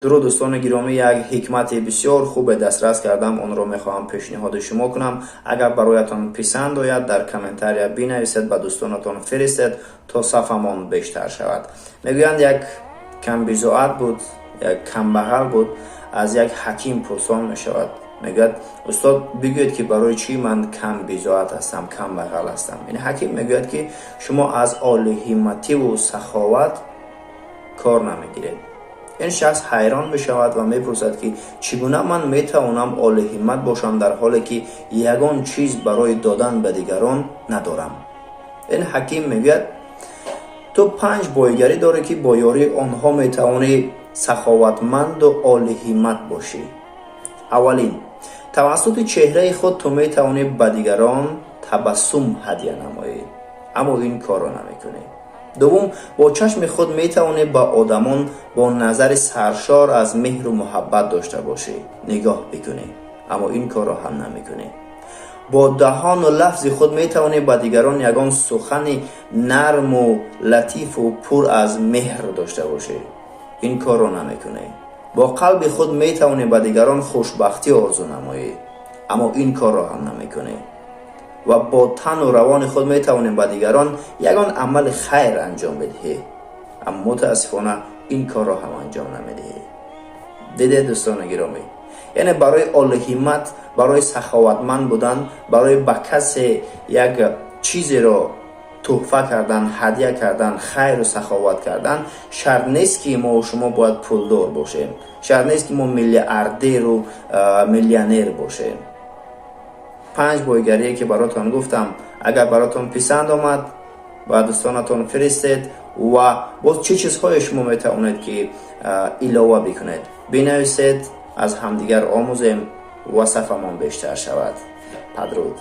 درود دوستان گرامی، یک حکمت بسیار خوب دسترس کردم، اون رو میخواهم پیشنهاد شما کنم. اگر برایتان پسند آید در کامنتاریا بنویسید، به دوستانتان فرستید تا صفحمون بیشتر شود. میگویند یک کم بضاعت بود، یک کم بغل بود، از یک حکیم پرسان میشود، میگوید استاد بگوید که برای چی من کم بضاعت هستم، کم بغل هستم. این حکیم میگوید که شما از عالی همتی و سخاوت کار نمیگیرید. این شخص حیران میشود و میپرسد که چگونه من میتوانم عالی همت باشم در حالی که یگان چیز برای دادن به دیگران ندارم. این حکیم میگوید تو 5 بایگری داری که با یاری آنها میتوانی سخاوتمند و عالی همت باشی. اولین، توسط چهره خود تو میتوانی به دیگران تبسم هدیه نمایی، اما این کار را نمیکنی. دوم، با چشم خود میتوانی با آدمان با نظر سرشار از مهر و محبت داشته باشی، نگاه بکنی، اما این کار را هم نمیکنی. با دهان و لفظ خود میتوانی با دیگران یگان سخن نرم و لطیف و پر از مهر داشته باشی، این کار را نمیکنی. با قلب خود میتوانی با دیگران خوشبختی آرزو نمایی، اما این کار را هم نمیکنی. و با تن و روان خود میتوانیم با دیگران یگان عمل خیر انجام بدهی، اما متاسفانه این کار را هم انجام نمیدهی. دیده دوستان گرامی، یعنی برای عالی همت، برای سخاوتمند بودن، برای به کسی یک چیزی را تحفه کردن، هدیه کردن، خیر و سخاوت کردن، شرط نیست که ما و شما باید پولدار باشیم، شرط نیست که ما میلیاردر و میلیونر باشیم. 5 بایگری که براتون گفتم، اگر براتون پسند آمد با دوستانتون فرستید و باز چه چیزهای شما میتوانید که علاوه بکنید بنویسید، از همدیگر آموزیم و صفحمون بیشتر شود. بدرود.